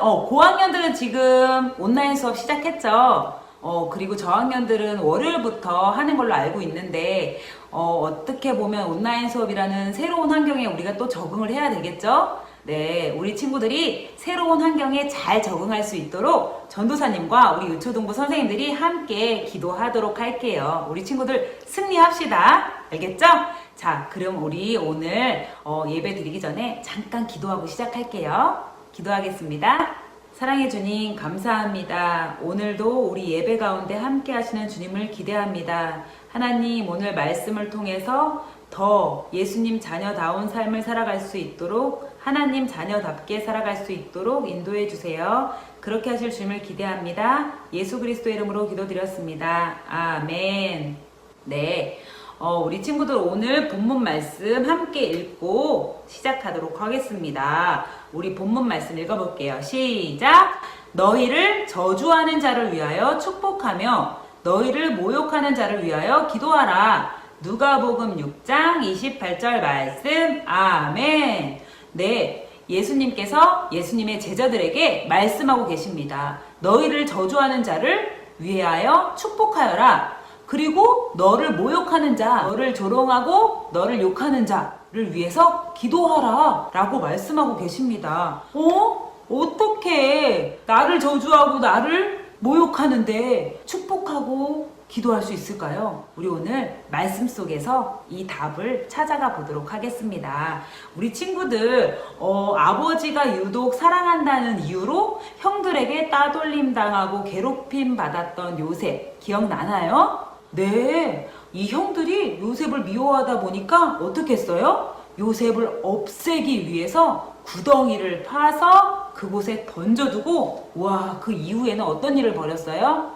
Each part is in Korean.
고학년들은 지금 온라인 수업 시작했죠. 그리고 저학년들은 월요일부터 하는 걸로 알고 있는데 어떻게 보면 온라인 수업이라는 새로운 환경에 우리가 또 적응을 해야 되겠죠. 네, 우리 친구들이 새로운 환경에 잘 적응할 수 있도록 전도사님과 우리 유초동부 선생님들이 함께 기도하도록 할게요. 우리 친구들 승리합시다. 알겠죠? 자, 그럼 우리 오늘 예배 드리기 전에 잠깐 기도하고 시작할게요. 기도하겠습니다. 사랑해 주님 감사합니다. 오늘도 우리 예배 가운데 함께 하시는 주님을 기대합니다. 하나님, 오늘 말씀을 통해서 더 예수님 자녀다운 삶을 살아갈 수 있도록 하나님 자녀답게 살아갈 수 있도록 인도해 주세요. 그렇게 하실 주님을 기대합니다. 예수 그리스도의 이름으로 기도드렸습니다. 아멘. 네. 우리 친구들 오늘 본문 말씀 함께 읽고 시작하도록 하겠습니다. 우리 본문 말씀 읽어볼게요. 시작! 너희를 저주하는 자를 위하여 축복하며 너희를 모욕하는 자를 위하여 기도하라. 누가복음 6장 28절 말씀. 아멘. 네. 예수님께서 예수님의 제자들에게 말씀하고 계십니다. 너희를 저주하는 자를 위하여 축복하여라. 그리고 너를 모욕하는 자, 너를 조롱하고 너를 욕하는 자를 위해서 기도하라 라고 말씀하고 계십니다. 어떻게 나를 저주하고 나를 모욕하는데 축복하고 기도할 수 있을까요? 우리 오늘 말씀 속에서 이 답을 찾아가 보도록 하겠습니다. 우리 친구들 아버지가 유독 사랑한다는 이유로 형들에게 따돌림 당하고 괴롭힘 받았던 요셉 기억나나요? 네, 이 형들이 요셉을 미워하다 보니까 어떻게 했어요? 요셉을 없애기 위해서 구덩이를 파서 그곳에 던져두고 그 이후에는 어떤 일을 벌였어요?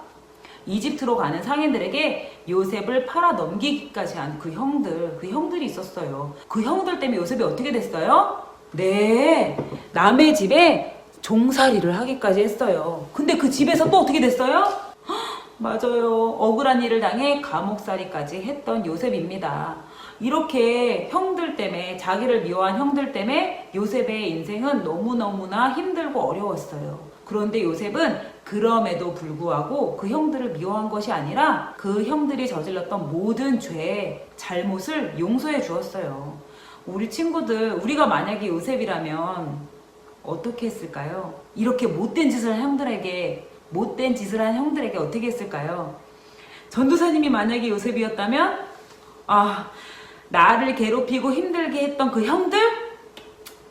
이집트로 가는 상인들에게 요셉을 팔아 넘기기까지 한 그 형들이 있었어요. 그 형들 때문에 요셉이 어떻게 됐어요? 네, 남의 집에 종살이를 하기까지 했어요. 근데 그 집에서 또 어떻게 됐어요? 맞아요. 억울한 일을 당해 감옥살이까지 했던 요셉입니다. 이렇게 형들 때문에, 자기를 미워한 형들 때문에 요셉의 인생은 너무너무나 힘들고 어려웠어요. 그런데 요셉은 그럼에도 불구하고 그 형들을 미워한 것이 아니라 그 형들이 저질렀던 모든 죄, 잘못을 용서해 주었어요. 우리 친구들, 우리가 만약에 요셉이라면 어떻게 했을까요? 이렇게 못된 짓을 한 형들에게 어떻게 했을까요? 전도사님이 만약에 요셉이었다면 나를 괴롭히고 힘들게 했던 그 형들?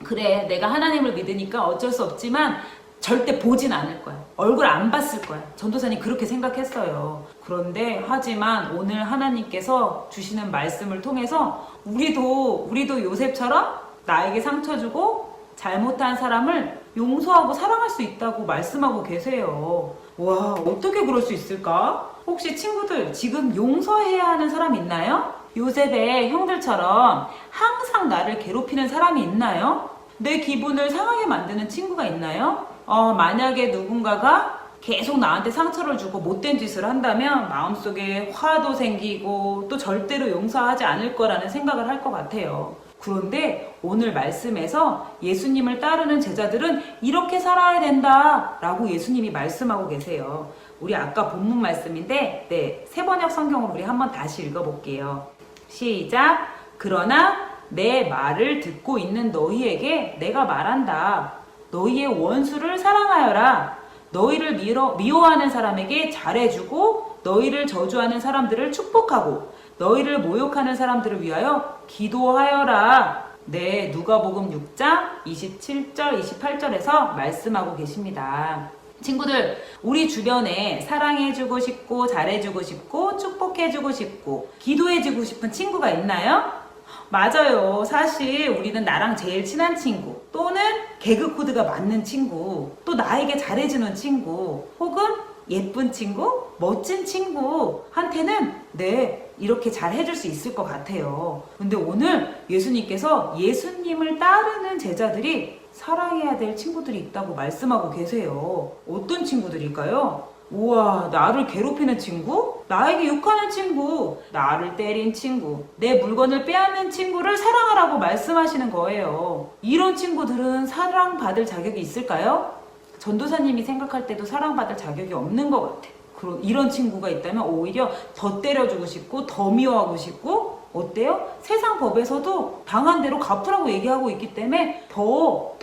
그래, 내가 하나님을 믿으니까 어쩔 수 없지만 절대 보진 않을 거야. 얼굴 안 봤을 거야. 전도사님 그렇게 생각했어요. 그런데 하지만 오늘 하나님께서 주시는 말씀을 통해서 우리도 요셉처럼 나에게 상처 주고 잘못한 사람을 용서하고 사랑할 수 있다고 말씀하고 계세요. 어떻게 그럴 수 있을까? 혹시 친구들 지금 용서해야 하는 사람 있나요? 요셉의 형들처럼 항상 나를 괴롭히는 사람이 있나요? 내 기분을 상하게 만드는 친구가 있나요? 만약에 누군가가 계속 나한테 상처를 주고 못된 짓을 한다면 마음속에 화도 생기고 또 절대로 용서하지 않을 거라는 생각을 할 것 같아요. 그런데 오늘 말씀에서 예수님을 따르는 제자들은 이렇게 살아야 된다 라고 예수님이 말씀하고 계세요. 우리 아까 본문 말씀인데 세번역 성경으로 우리 한번 다시 읽어볼게요. 시작! 그러나 내 말을 듣고 있는 너희에게 내가 말한다. 너희의 원수를 사랑하여라. 너희를 미워하는 사람에게 잘해주고 너희를 저주하는 사람들을 축복하고 너희를 모욕하는 사람들을 위하여 기도하여라. 네, 누가복음 6장 27절 28절에서 말씀하고 계십니다. 친구들, 우리 주변에 사랑해주고 싶고 잘해주고 싶고 축복해주고 싶고 기도해주고 싶은 친구가 있나요? 맞아요. 사실 우리는 나랑 제일 친한 친구 또는 개그 코드가 맞는 친구 또 나에게 잘해주는 친구 혹은 예쁜 친구, 멋진 친구한테는 이렇게 잘 해줄 수 있을 것 같아요. 근데 오늘 예수님께서 예수님을 따르는 제자들이 사랑해야 될 친구들이 있다고 말씀하고 계세요. 어떤 친구들일까요? 나를 괴롭히는 친구? 나에게 욕하는 친구? 나를 때린 친구? 내 물건을 빼앗는 친구를 사랑하라고 말씀하시는 거예요. 이런 친구들은 사랑받을 자격이 있을까요? 전도사님이 생각할 때도 사랑받을 자격이 없는 것 같아. 이런 친구가 있다면 오히려 더 때려주고 싶고 더 미워하고 싶고 어때요? 세상 법에서도 당한 대로 갚으라고 얘기하고 있기 때문에 더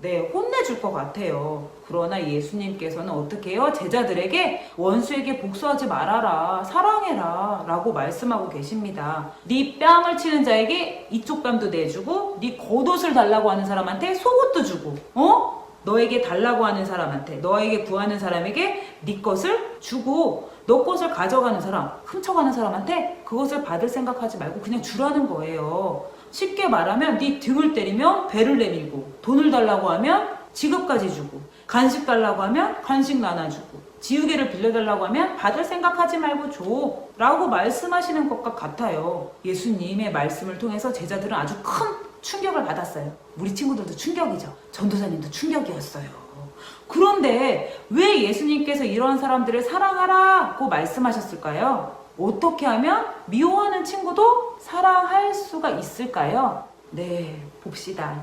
혼내줄 것 같아요. 그러나 예수님께서는 어떻게 해요? 제자들에게 원수에게 복수하지 말아라, 사랑해라 라고 말씀하고 계십니다. 네 뺨을 치는 자에게 이쪽 뺨도 내주고 네 겉옷을 달라고 하는 사람한테 속옷도 주고 너에게 달라고 하는 사람한테, 너에게 구하는 사람에게 네 것을 주고 너 것을 가져가는 사람, 훔쳐가는 사람한테 그것을 받을 생각하지 말고 그냥 주라는 거예요. 쉽게 말하면 네 등을 때리면 배를 내밀고, 돈을 달라고 하면 지갑까지 주고, 간식 달라고 하면 간식 나눠주고, 지우개를 빌려달라고 하면 받을 생각하지 말고 줘 라고 말씀하시는 것과 같아요. 예수님의 말씀을 통해서 제자들은 아주 큰 충격을 받았어요. 우리 친구들도 충격이죠. 전도사님도 충격이었어요. 그런데 왜 예수님께서 이런 사람들을 사랑하라고 말씀하셨을까요? 어떻게 하면 미워하는 친구도 사랑할 수가 있을까요? 네, 봅시다.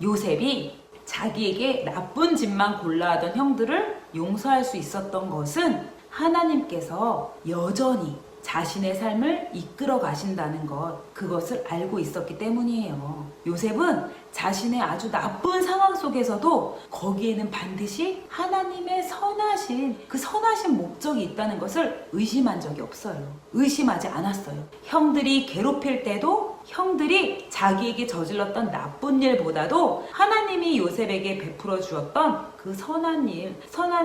요셉이 자기에게 나쁜 짓만 골라 하던 형들을 용서할 수 있었던 것은 하나님께서 여전히 자신의 삶을 이끌어 가신다는 것, 그것을 알고 있었기 때문이에요. 요셉은 자신의 아주 나쁜 상황 속에서도 거기에는 반드시 하나님의 선하신, 그 선하신 목적이 있다는 것을 의심한 적이 없어요. 의심하지 않았어요. 형들이 괴롭힐 때도 형들이 자기에게 저질렀던 나쁜 일보다도 하나님이 요셉에게 베풀어 주었던 그 선한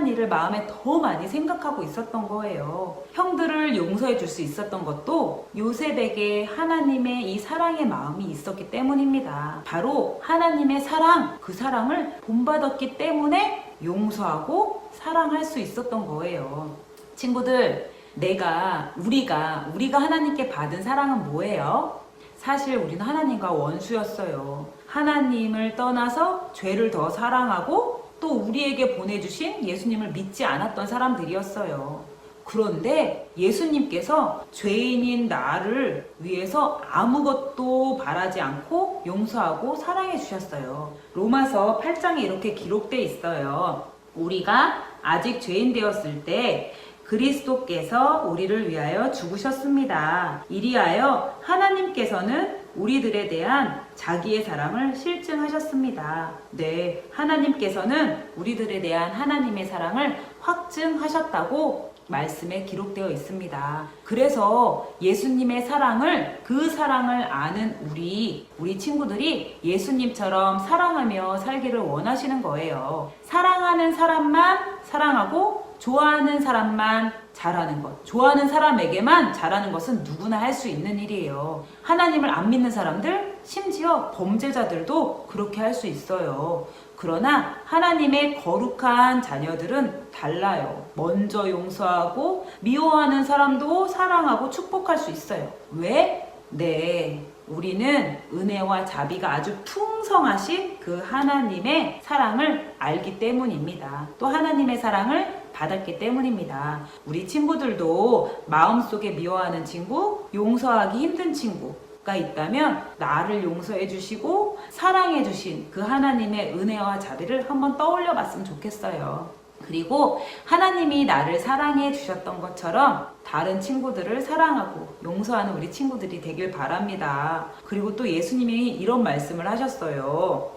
일을 마음에 더 많이 생각하고 있었던 거예요. 형들을 용서해 줄 수 있었던 것도 요셉에게 하나님의 이 사랑의 마음이 있었기 때문입니다. 바로 하나님의 사랑, 그 사랑을 본받았기 때문에 용서하고 사랑할 수 있었던 거예요. 친구들, 우리가 하나님께 받은 사랑은 뭐예요? 사실 우리는 하나님과 원수였어요. 하나님을 떠나서 죄를 더 사랑하고 또 우리에게 보내주신 예수님을 믿지 않았던 사람들이었어요. 그런데 예수님께서 죄인인 나를 위해서 아무것도 바라지 않고 용서하고 사랑해 주셨어요. 로마서 8장에 이렇게 기록되어 있어요. 우리가 아직 죄인 되었을 때 그리스도께서 우리를 위하여 죽으셨습니다. 이리하여 하나님께서는 우리들에 대한 자기의 사랑을 실증하셨습니다. 네, 하나님께서는 우리들에 대한 하나님의 사랑을 확증하셨다고 말씀에 기록되어 있습니다. 그래서 예수님의 사랑을, 그 사랑을 아는 우리 친구들이 예수님처럼 사랑하며 살기를 원하시는 거예요. 사랑하는 사람만 사랑하고 좋아하는 사람만 잘하는 것, 좋아하는 사람에게만 잘하는 것은 누구나 할 수 있는 일이에요. 하나님을 안 믿는 사람들, 심지어 범죄자들도 그렇게 할 수 있어요. 그러나 하나님의 거룩한 자녀들은 달라요. 먼저 용서하고 미워하는 사람도 사랑하고 축복할 수 있어요. 왜? 네, 우리는 은혜와 자비가 아주 풍성하신 그 하나님의 사랑을 알기 때문입니다. 또 하나님의 사랑을 받았기 때문입니다. 우리 친구들도 마음속에 미워하는 친구, 용서하기 힘든 친구가 있다면 나를 용서해 주시고 사랑해 주신 그 하나님의 은혜와 자비를 한번 떠올려 봤으면 좋겠어요. 그리고 하나님이 나를 사랑해 주셨던 것처럼 다른 친구들을 사랑하고 용서하는 우리 친구들이 되길 바랍니다. 그리고 또 예수님이 이런 말씀을 하셨어요.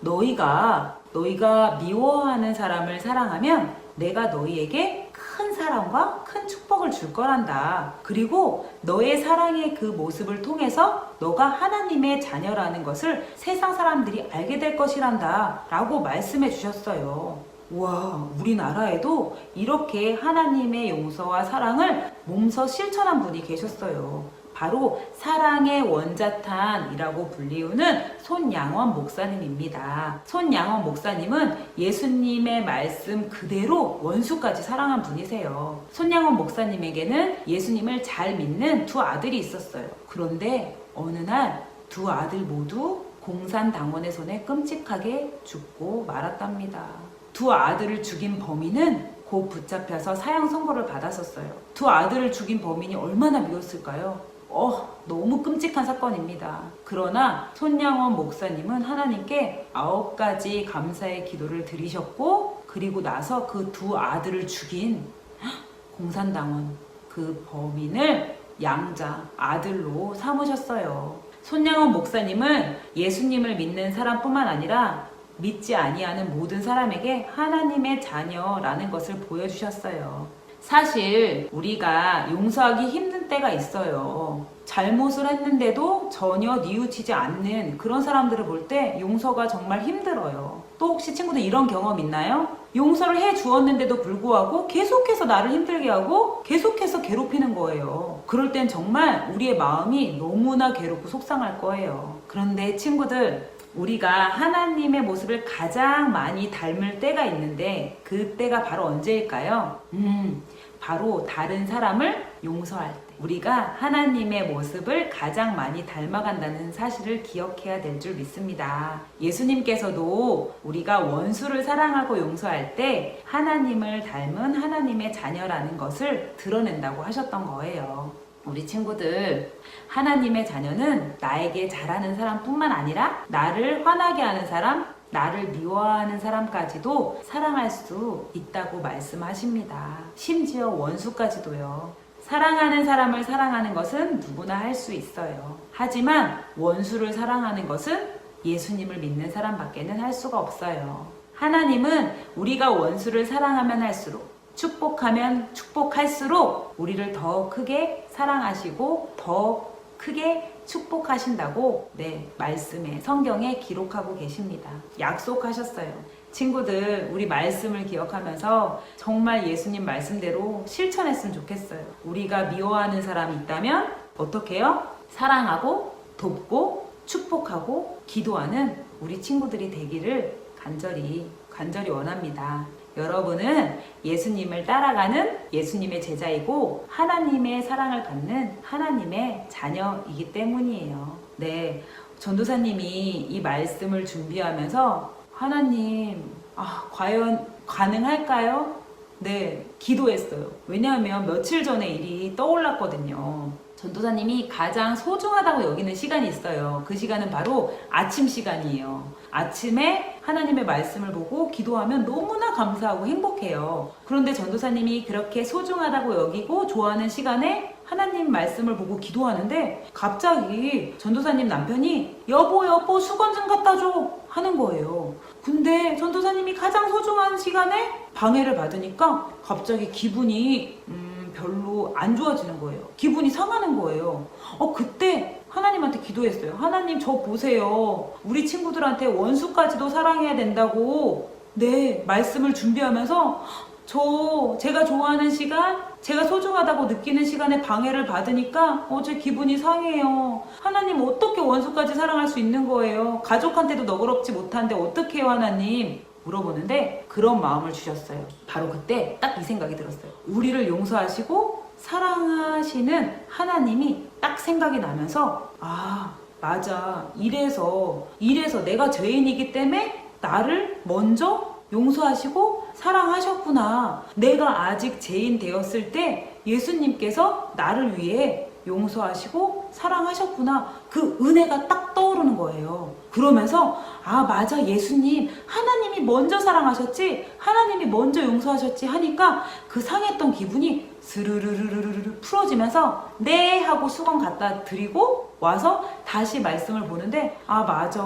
너희가 미워하는 사람을 사랑하면 내가 너희에게 큰 사랑과 큰 축복을 줄 거란다. 그리고 너의 사랑의 그 모습을 통해서 너가 하나님의 자녀라는 것을 세상 사람들이 알게 될 것이란다 라고 말씀해 주셨어요. 와, 우리나라에도 이렇게 하나님의 용서와 사랑을 몸소 실천한 분이 계셨어요. 바로 사랑의 원자탄이라고 불리우는 손양원 목사님입니다. 손양원 목사님은 예수님의 말씀 그대로 원수까지 사랑한 분이세요. 손양원 목사님에게는 예수님을 잘 믿는 두 아들이 있었어요. 그런데 어느 날 두 아들 모두 공산당원의 손에 끔찍하게 죽고 말았답니다. 두 아들을 죽인 범인은 곧 붙잡혀서 사형 선고를 받았었어요. 두 아들을 죽인 범인이 얼마나 미웠을까요? 너무 끔찍한 사건입니다. 그러나 손양원 목사님은 하나님께 9가지 감사의 기도를 드리셨고, 그리고 나서 그 두 아들을 죽인 공산당원 그 범인을 양자 아들로 삼으셨어요. 손양원 목사님은 예수님을 믿는 사람뿐만 아니라 믿지 아니하는 모든 사람에게 하나님의 자녀라는 것을 보여주셨어요. 사실 우리가 용서하기 힘든 때가 있어요. 잘못을 했는데도 전혀 뉘우치지 않는 그런 사람들을 볼 때 용서가 정말 힘들어요. 또 혹시 친구들 이런 경험 있나요? 용서를 해 주었는데도 불구하고 계속해서 나를 힘들게 하고 계속해서 괴롭히는 거예요. 그럴 땐 정말 우리의 마음이 너무나 괴롭고 속상할 거예요. 그런데 친구들, 우리가 하나님의 모습을 가장 많이 닮을 때가 있는데 그 때가 바로 언제일까요? 바로 다른 사람을 용서할 때. 우리가 하나님의 모습을 가장 많이 닮아간다는 사실을 기억해야 될 줄 믿습니다. 예수님께서도 우리가 원수를 사랑하고 용서할 때 하나님을 닮은 하나님의 자녀라는 것을 드러낸다고 하셨던 거예요. 우리 친구들, 하나님의 자녀는 나에게 잘하는 사람뿐만 아니라 나를 화나게 하는 사람, 나를 미워하는 사람까지도 사랑할 수 있다고 말씀하십니다. 심지어 원수까지도요. 사랑하는 사람을 사랑하는 것은 누구나 할 수 있어요. 하지만 원수를 사랑하는 것은 예수님을 믿는 사람밖에는 할 수가 없어요. 하나님은 우리가 원수를 사랑하면 할수록, 축복하면 축복할수록 우리를 더 크게 사랑하시고 더 크게 축복하신다고 말씀에, 성경에 기록하고 계십니다. 약속하셨어요. 친구들, 우리 말씀을 기억하면서 정말 예수님 말씀대로 실천했으면 좋겠어요. 우리가 미워하는 사람이 있다면 어떻게 해요? 사랑하고 돕고 축복하고 기도하는 우리 친구들이 되기를 간절히 원합니다. 여러분은 예수님을 따라가는 예수님의 제자이고 하나님의 사랑을 받는 하나님의 자녀이기 때문이에요. 전도사님이 이 말씀을 준비하면서 하나님, 과연 가능할까요? 기도했어요. 왜냐하면 며칠 전에 일이 떠올랐거든요. 전도사님이 가장 소중하다고 여기는 시간이 있어요. 그 시간은 바로 아침 시간이에요. 아침에 하나님의 말씀을 보고 기도하면 너무나 감사하고 행복해요. 그런데 전도사님이 그렇게 소중하다고 여기고 좋아하는 시간에 하나님 말씀을 보고 기도하는데 갑자기 전도사님 남편이 여보 수건 좀 갖다 줘 하는 거예요. 근데 전도사님이 가장 소중한 시간에 방해를 받으니까 갑자기 기분이 별로 안 좋아지는 거예요. 기분이 상하는 거예요. 그때 하나님한테 기도했어요. 하나님, 저 보세요. 우리 친구들한테 원수까지도 사랑해야 된다고 말씀을 준비하면서 제가 좋아하는 시간, 제가 소중하다고 느끼는 시간에 방해를 받으니까 제 기분이 상해요. 하나님, 어떻게 원수까지 사랑할 수 있는 거예요? 가족한테도 너그럽지 못한데 어떻게 해요, 하나님? 물어보는데 그런 마음을 주셨어요. 바로 그때 딱 이 생각이 들었어요. 우리를 용서하시고 사랑하시는 하나님이 딱 생각이 나면서 맞아. 이래서 내가 죄인이기 때문에 나를 먼저 용서하시고 사랑하셨구나. 내가 아직 죄인 되었을 때 예수님께서 나를 위해 용서하시고 사랑하셨구나. 그 은혜가 딱 떠오르는 거예요. 그러면서 맞아, 예수님, 하나님이 먼저 사랑하셨지, 하나님이 먼저 용서하셨지 하니까 그 상했던 기분이 스르르르르르 풀어지면서 하고 수건 갖다 드리고 와서 다시 말씀을 보는데 맞아,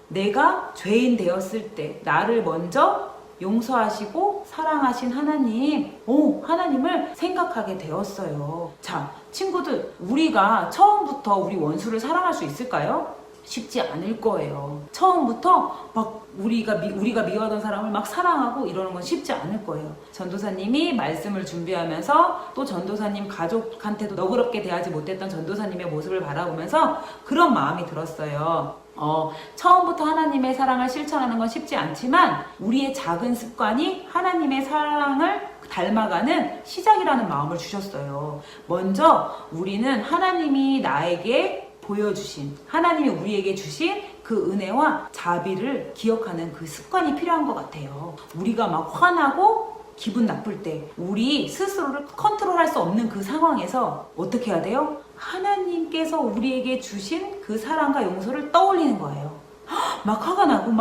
내가 죄인 되었을 때 나를 먼저 용서하시고 사랑하신 하나님을 생각하게 되었어요. 자, 친구들, 우리가 처음부터 우리 원수를 사랑할 수 있을까요? 쉽지 않을 거예요. 처음부터 막 우리가 미워하던 사람을 막 사랑하고 이러는 건 쉽지 않을 거예요. 전도사님이 말씀을 준비하면서 또 전도사님 가족한테도 너그럽게 대하지 못했던 전도사님의 모습을 바라보면서 그런 마음이 들었어요. 처음부터 하나님의 사랑을 실천하는 건 쉽지 않지만 우리의 작은 습관이 하나님의 사랑을 닮아가는 시작이라는 마음을 주셨어요. 먼저 우리는 하나님이 나에게 보여주신, 하나님이 우리에게 주신 그 은혜와 자비를 기억하는 그 습관이 필요한 것 같아요. 우리가 막 화나고 기분 나쁠 때 우리 스스로를 컨트롤할 수 없는 그 상황에서 어떻게 해야 돼요? 하나님께서 우리에게 주신 그 사랑과 용서를 떠올리는 거예요. 막 화가 나고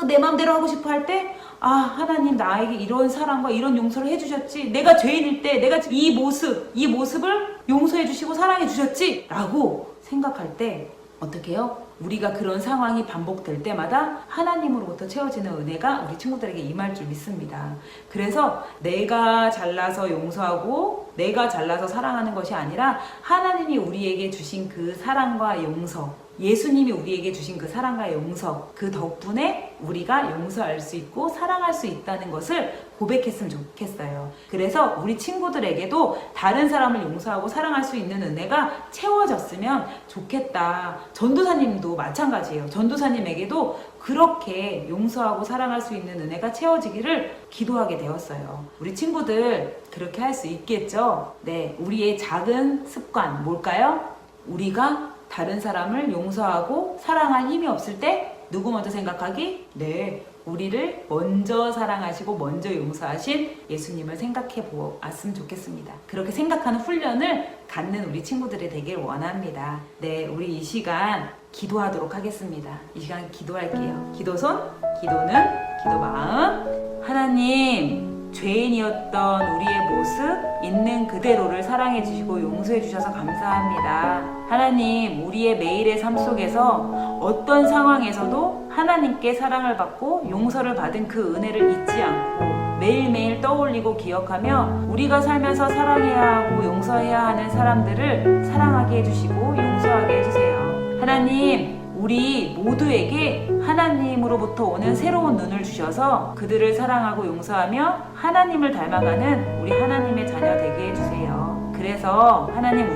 내 마음대로 하고 싶어 할 때 하나님 나에게 이런 사랑과 이런 용서를 해주셨지, 내가 죄인일 때 내가 이 모습을 용서해 주시고 사랑해 주셨지 라고 생각할 때 어떻게 해요? 우리가 그런 상황이 반복될 때마다 하나님으로부터 채워지는 은혜가 우리 친구들에게 임할 줄 믿습니다. 그래서 내가 잘나서 용서하고 내가 잘나서 사랑하는 것이 아니라 하나님이 우리에게 주신 그 사랑과 용서, 예수님이 우리에게 주신 그 사랑과 용서, 그 덕분에 우리가 용서할 수 있고 사랑할 수 있다는 것을 고백했으면 좋겠어요. 그래서 우리 친구들에게도 다른 사람을 용서하고 사랑할 수 있는 은혜가 채워졌으면 좋겠다. 전도사님도 마찬가지예요. 전도사님에게도 그렇게 용서하고 사랑할 수 있는 은혜가 채워지기를 기도하게 되었어요. 우리 친구들 그렇게 할 수 있겠죠? 네, 우리의 작은 습관 뭘까요? 우리가 다른 사람을 용서하고 사랑할 힘이 없을 때 누구 먼저 생각하기? 네, 우리를 먼저 사랑하시고 먼저 용서하신 예수님을 생각해 보았으면 좋겠습니다. 그렇게 생각하는 훈련을 갖는 우리 친구들이 되길 원합니다. 네, 우리 이 시간 기도하도록 하겠습니다. 이 시간 기도할게요. 기도손, 기도는, 기도 마음. 하나님, 죄인이었던 우리의 모습 있는 그대로를 사랑해 주시고 용서해 주셔서 감사합니다. 하나님, 우리의 매일의 삶 속에서 어떤 상황에서도 하나님께 사랑을 받고 용서를 받은 그 은혜를 잊지 않고 매일매일 떠올리고 기억하며 우리가 살면서 사랑해야 하고 용서해야 하는 사람들을 사랑하게 해주시고 용서하게 해주세요. 하나님, 우리 모두에게 하나님으로부터 오는 새로운 눈을 주셔서 그들을 사랑하고 용서하며 하나님을 닮아가는 우리 하나님의 자녀 되게 해주세요. 그래서 하나님,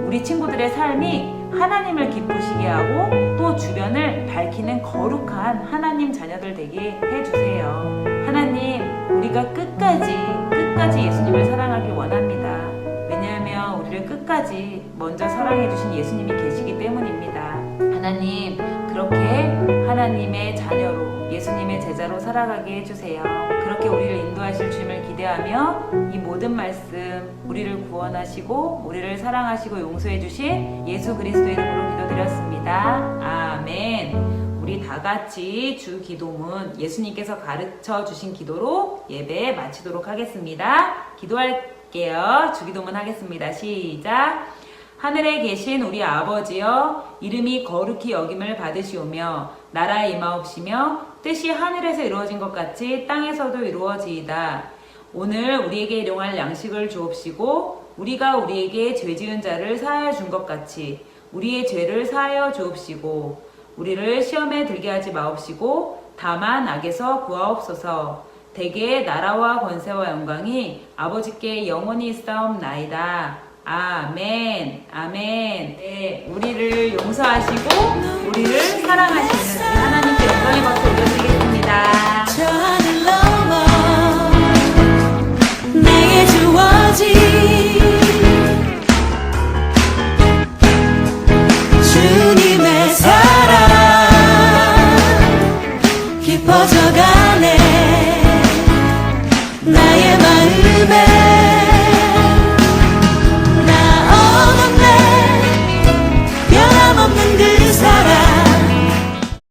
우리 친구들의 삶이 하나님을 기쁘시게 하고 또 주변을 밝히는 거룩한 하나님 자녀들 되게 해주세요. 하나님, 우리가 끝까지 예수님을 사랑하길 원합니다. 왜냐하면 우리를 끝까지 먼저 사랑해주신 예수님이 계시기 때문입니다. 하나님, 그렇게 하나님의 자녀로 예수님의 제자로 살아가게 해주세요. 그렇게 우리를 인도하실 주님을 기대하며 이 모든 말씀 우리를 구원하시고 우리를 사랑하시고 용서해 주신 예수 그리스도의 이름으로 기도드렸습니다. 아멘. 우리 다 같이 주 기도문 예수님께서 가르쳐 주신 기도로 예배 마치도록 하겠습니다. 기도할게요. 주 기도문 하겠습니다. 시작. 하늘에 계신 우리 아버지여, 이름이 거룩히 여김을 받으시오며 나라에 임하옵시며 뜻이 하늘에서 이루어진 것 같이 땅에서도 이루어지이다. 오늘 우리에게 일용할 양식을 주옵시고 우리가 우리에게 죄 지은 자를 사하여 준 것 같이 우리의 죄를 사하여 주옵시고 우리를 시험에 들게 하지 마옵시고 다만 악에서 구하옵소서. 대개 나라와 권세와 영광이 아버지께 영원히 있사옵나이다. 아멘. 아멘. 네, 우리를 용서하시고 우리를 사랑하시는 하나님께 영광의 박수 올려드리겠습니다.